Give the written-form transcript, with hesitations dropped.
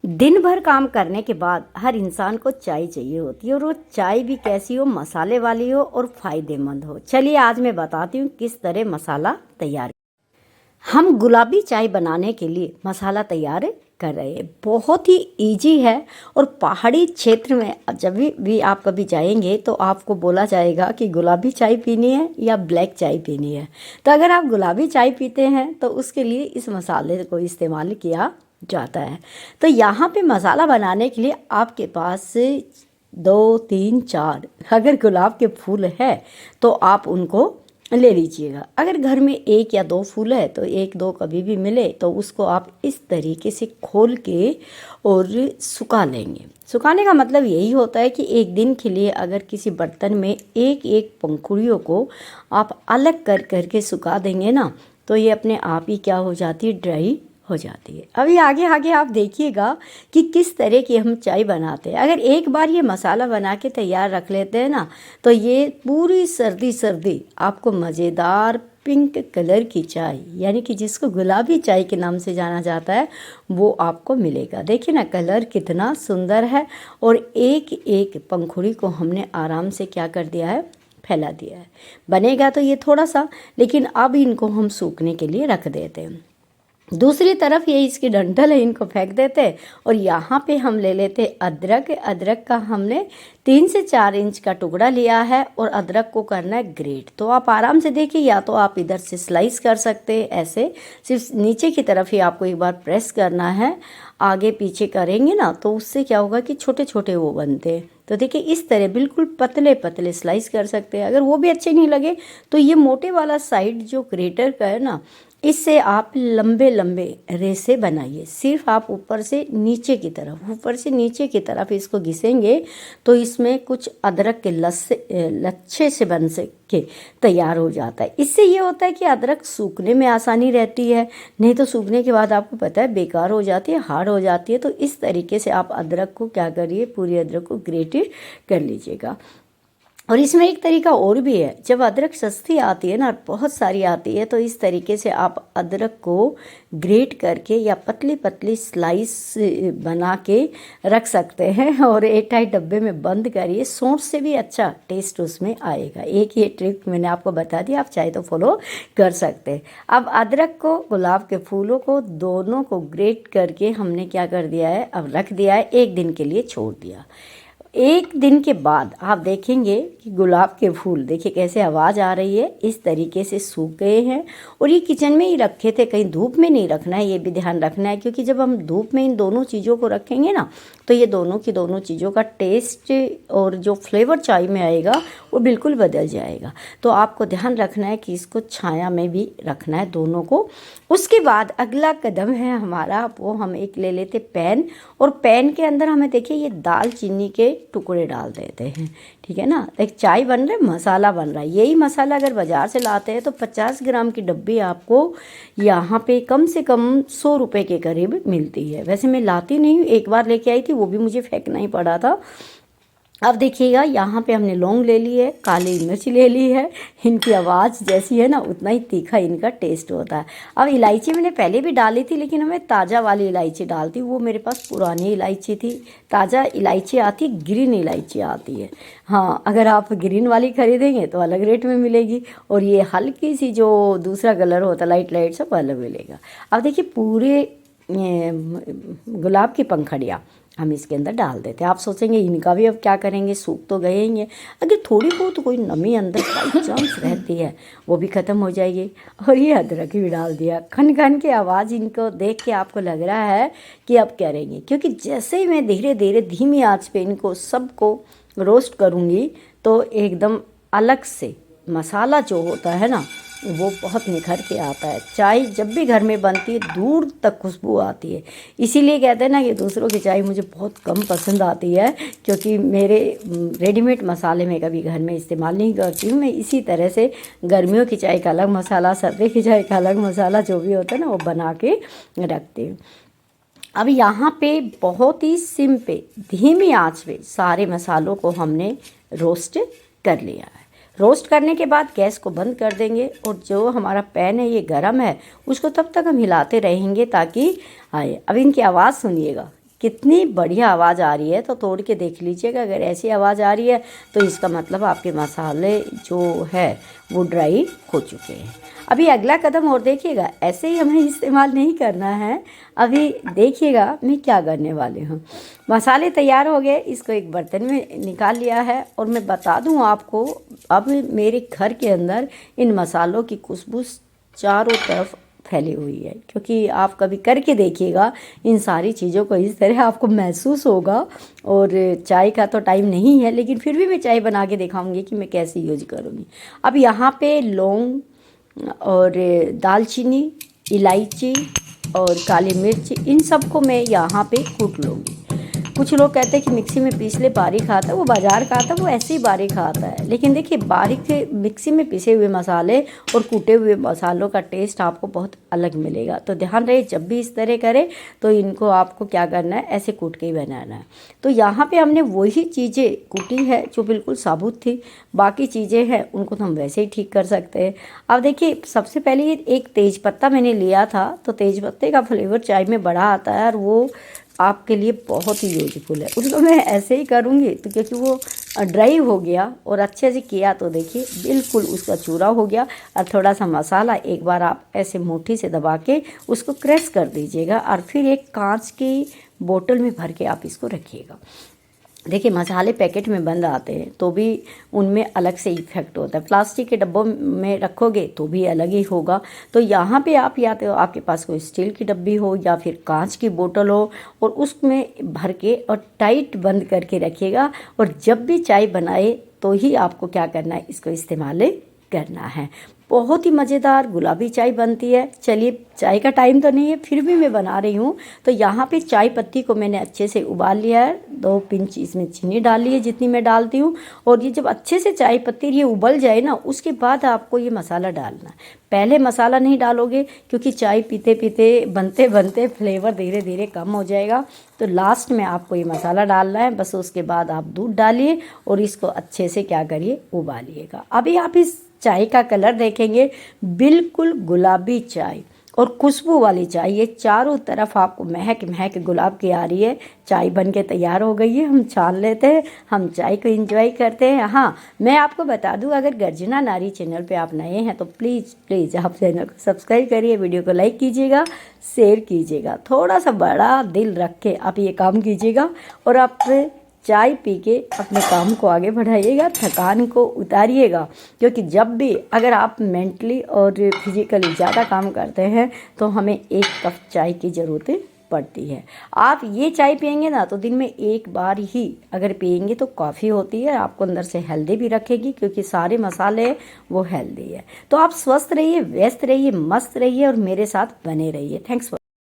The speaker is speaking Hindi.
दिन भर काम करने के बाद हर इंसान को चाय चाहिए होती है और वो चाय भी कैसी हो, मसाले वाली हो और फ़ायदेमंद हो। चलिए आज मैं बताती हूँ किस तरह मसाला तैयार। हम गुलाबी चाय बनाने के लिए मसाला तैयार कर रहे हैं। बहुत ही इजी है और पहाड़ी क्षेत्र में जब भी आप कभी जाएंगे तो आपको बोला जाएगा कि गुलाबी चाय पीनी है या ब्लैक चाय पीनी है। तो अगर आप गुलाबी चाय पीते हैं तो उसके लिए इस मसाले को इस्तेमाल किया जाता है। तो यहाँ पे मसाला बनाने के लिए आपके पास 2 3 4 अगर गुलाब के फूल है तो आप उनको ले लीजिएगा। अगर घर में 1 या 2 फूल है तो 1 2 कभी भी मिले तो उसको आप इस तरीके से खोल के और सुखा लेंगे। सुखाने का मतलब यही होता है कि एक दिन के लिए अगर किसी बर्तन में एक एक पंखुड़ियों को आप अलग कर करके सुखा देंगे ना तो ये अपने आप ही क्या हो जाती है, ड्राई हो जाती है। अभी आगे आगे आप देखिएगा कि किस तरह की हम चाय बनाते हैं। अगर एक बार ये मसाला बना के तैयार रख लेते हैं ना तो ये पूरी सर्दी आपको मज़ेदार पिंक कलर की चाय यानी कि जिसको गुलाबी चाय के नाम से जाना जाता है वो आपको मिलेगा। देखिए ना कलर कितना सुंदर है और एक एक पंखुड़ी को हमने आराम से क्या कर दिया है, फैला दिया है। बनेगा तो ये थोड़ा सा, लेकिन अब इनको हम सूखने के लिए रख देते हैं। दूसरी तरफ ये इसकी डंठल है, इनको फेंक देते हैं और यहाँ पे हम ले लेते अदरक। अदरक का हमने 3 से 4 इंच का टुकड़ा लिया है और अदरक को करना है ग्रेट। तो आप आराम से देखिए, या तो आप इधर से स्लाइस कर सकते हैं, ऐसे सिर्फ नीचे की तरफ ही आपको एक बार प्रेस करना है। आगे पीछे करेंगे ना तो उससे क्या होगा कि छोटे छोटे वो बनते हैं। तो देखिए इस तरह बिल्कुल पतले पतले स्लाइस कर सकते हैं। अगर वो भी अच्छे नहीं लगे तो ये मोटे वाला साइड जो ग्रेटर का है ना, इससे आप लंबे लंबे रेसे बनाइए। सिर्फ आप ऊपर से नीचे की तरफ इसको घिसेंगे तो इसमें कुछ अदरक के लच्छे से बन के तैयार हो जाता है। इससे ये होता है कि अदरक सूखने में आसानी रहती है, नहीं तो सूखने के बाद आपको पता है बेकार हो जाती है, हार्ड हो जाती है। तो इस तरीके से आप अदरक को क्या करिए, पूरी अदरक को ग्रेटेड कर लीजिएगा। और इसमें एक तरीका और भी है, जब अदरक सस्ती आती है ना, बहुत सारी आती है, तो इस तरीके से आप अदरक को ग्रेट करके या पतली पतली स्लाइस बना के रख सकते हैं और एयरटाइट डब्बे में बंद करिए। सौंठ से भी अच्छा टेस्ट उसमें आएगा। एक ये ट्रिक मैंने आपको बता दी, आप चाहे तो फॉलो कर सकते हैं। अब अदरक को, गुलाब के फूलों को, दोनों को ग्रेट करके हमने क्या कर दिया है, अब रख दिया है, 1 दिन के लिए छोड़ दिया। 1 दिन के बाद आप देखेंगे कि गुलाब के फूल देखिए कैसे आवाज़ आ रही है, इस तरीके से सूख गए हैं। और ये किचन में ही रखे थे, कहीं धूप में नहीं रखना है, ये भी ध्यान रखना है, क्योंकि जब हम धूप में इन दोनों चीज़ों को रखेंगे ना तो ये दोनों चीज़ों का टेस्ट और जो फ्लेवर चाय में आएगा वो बिल्कुल बदल जाएगा। तो आपको ध्यान रखना है कि इसको छाया में भी रखना है दोनों को। उसके बाद अगला कदम है हमारा, वो हम एक ले लेते पैन, और पैन के अंदर हमें देखिए ये दालचीनी के टुकड़े डाल देते हैं। ठीक है ना, एक चाय बन रहा है, मसाला बन रहा है। यही मसाला अगर बाज़ार से लाते हैं तो 50 ग्राम की डब्बी आपको यहाँ पे कम से कम 100 रुपये के करीब मिलती है। वैसे मैं लाती नहीं हूँ, एक बार लेके आई थी, वो भी मुझे फेंकना ही पड़ा था। अब देखिएगा यहाँ पे हमने लौंग ले ली है, काली मिर्च ले ली है। इनकी आवाज़ जैसी है ना उतना ही तीखा इनका टेस्ट होता है। अब इलायची मैंने पहले भी डाली थी, लेकिन हमें ताज़ा वाली इलायची डालती, वो मेरे पास पुरानी इलायची थी। ताज़ा इलायची आती, ग्रीन इलायची आती है। हाँ, अगर आप ग्रीन वाली खरीदेंगे तो अलग रेट में मिलेगी, और ये हल्की सी जो दूसरा कलर होता है लाइट लाइट सा, वो अलग मिलेगा। अब देखिए पूरे गुलाब की पंखड़ियाँ हम इसके अंदर डाल देते हैं। आप सोचेंगे इनका भी अब क्या करेंगे, सूख तो गए ही हैं। अगर थोड़ी बहुत कोई नमी अंदर बाई चांस रहती है वो भी ख़त्म हो जाएगी। और ये अदरक भी डाल दिया। खन खन की आवाज़ इनको देख के आपको लग रहा है कि अब करेंगे, क्योंकि जैसे ही मैं धीरे धीरे धीमी आंच पे इनको सबको रोस्ट करूँगी तो एकदम अलग से मसाला जो होता है ना वो बहुत निखर के आता है। चाय जब भी घर में बनती है दूर तक खुशबू आती है। इसीलिए कहते हैं ना कि दूसरों की चाय मुझे बहुत कम पसंद आती है, क्योंकि मेरे रेडीमेड मसाले मैं कभी घर में इस्तेमाल नहीं करती हूँ। मैं इसी तरह से गर्मियों की चाय का अलग मसाला, सर्दी की चाय का अलग मसाला, जो भी होता है ना वो बना के रखती हूँ। अब यहाँ पे बहुत ही सिम पे धीमी आंच पे सारे मसालों को हमने रोस्ट कर लिया है। रोस्ट करने के बाद गैस को बंद कर देंगे, और जो हमारा पैन है ये गरम है, उसको तब तक हम हिलाते रहेंगे ताकि आए। अब इनकी आवाज़ सुनिएगा कितनी बढ़िया आवाज़ आ रही है, तो तोड़ के देख लीजिएगा। अगर ऐसी आवाज़ आ रही है तो इसका मतलब आपके मसाले जो है वो ड्राई हो चुके हैं। अभी अगला कदम और देखिएगा, ऐसे ही हमें इस्तेमाल नहीं करना है। अभी देखिएगा मैं क्या करने वाली हूँ। मसाले तैयार हो गए, इसको एक बर्तन में निकाल लिया है। और मैं बता दूँ आपको, अब मेरे घर के अंदर इन मसालों की खुशबू चारों तरफ फैली हुई है, क्योंकि आप कभी करके देखिएगा इन सारी चीज़ों को, इस तरह आपको महसूस होगा। और चाय का तो टाइम नहीं है, लेकिन फिर भी मैं चाय बना के दिखाऊंगी कि मैं कैसे यूज करूँगी। अब यहाँ पे लौंग और दालचीनी, इलायची और काली मिर्च, इन सबको मैं यहाँ पे कूट लूँगी। कुछ लोग कहते हैं कि मिक्सी में पीस ले, बारीक आता है, वो बाजार का आता है, वो ऐसे ही बारीक आता है। लेकिन देखिए, बारीक मिक्सी में पिसे हुए मसाले और कूटे हुए मसालों का टेस्ट आपको बहुत अलग मिलेगा। तो ध्यान रहे, जब भी इस तरह करें तो इनको आपको क्या करना है, ऐसे कूट के ही बनाना है। तो यहाँ पे हमने वही चीज़ें कूटी है जो बिल्कुल साबुत थी, बाकी चीज़ें हैं उनको तो हम वैसे ही ठीक कर सकते हैं। अब देखिए, सबसे पहले एक तेज पत्ता मैंने लिया था, तो तेज पत्ते का फ्लेवर चाय में बड़ा आता है और वो आपके लिए बहुत ही यूजफुल है। उसको मैं ऐसे ही करूँगी तो क्योंकि वो ड्राई हो गया और अच्छे से किया, तो देखिए बिल्कुल उसका चूरा हो गया। और थोड़ा सा मसाला एक बार आप ऐसे मुट्ठी से दबा के उसको क्रश कर दीजिएगा और फिर एक कांच की बोतल में भर के आप इसको रखिएगा। देखिए, मसाले पैकेट में बंद आते हैं तो भी उनमें अलग से इफेक्ट होता है, प्लास्टिक के डब्बों में रखोगे तो भी अलग ही होगा। तो यहाँ पे आप या तो आपके पास कोई स्टील की डब्बी हो या फिर कांच की बोतल हो, और उसमें भर के और टाइट बंद करके रखिएगा। और जब भी चाय बनाए तो ही आपको क्या करना है, इसको इस्तेमाल करना है। बहुत ही मज़ेदार गुलाबी चाय बनती है। चलिए, चाय का टाइम तो नहीं है, फिर भी मैं बना रही हूँ। तो यहाँ पे चाय पत्ती को मैंने अच्छे से उबाल लिया है, 2 पिंच इसमें चीनी डाल ली है जितनी मैं डालती हूँ। और ये जब अच्छे से चाय पत्ती ये उबल जाए ना, उसके बाद आपको ये मसाला डालना है। पहले मसाला नहीं डालोगे, क्योंकि चाय पीते पीते बनते बनते फ्लेवर धीरे धीरे कम हो जाएगा। तो लास्ट में आपको ये मसाला डालना है बस। उसके बाद आप दूध डालिए और इसको अच्छे से क्या करिए, उबालिएगा। अभी आप इस चाय का कलर देखेंगे, बिल्कुल गुलाबी चाय और खुशबू वाली चाय, ये चारों तरफ आपको महक महक गुलाब की आ रही है। चाय बन के तैयार हो गई है, हम छान लेते हैं, हम चाय को एंजॉय करते हैं। हाँ, मैं आपको बता दूं, अगर गर्जना नारी चैनल पे आप नए हैं तो प्लीज़ प्लीज़ आप चैनल को सब्सक्राइब करिए, वीडियो को लाइक कीजिएगा, शेयर कीजिएगा। थोड़ा सा बड़ा दिल रख के आप ये काम कीजिएगा और आप चाय पी के अपने काम को आगे बढ़ाइएगा, थकान को उतारिएगा। क्योंकि जब भी अगर आप मेंटली और फिजिकली ज़्यादा काम करते हैं तो हमें एक कप चाय की ज़रूरत पड़ती है। आप ये चाय पियेंगे ना तो दिन में एक बार ही अगर पियेंगे तो काफ़ी होती है, आपको अंदर से हेल्दी भी रखेगी, क्योंकि सारे मसाले वो हेल्दी है। तो आप स्वस्थ रहिए, व्यस्त रहिए, मस्त रहिए और मेरे साथ बने रहिए। Thanks for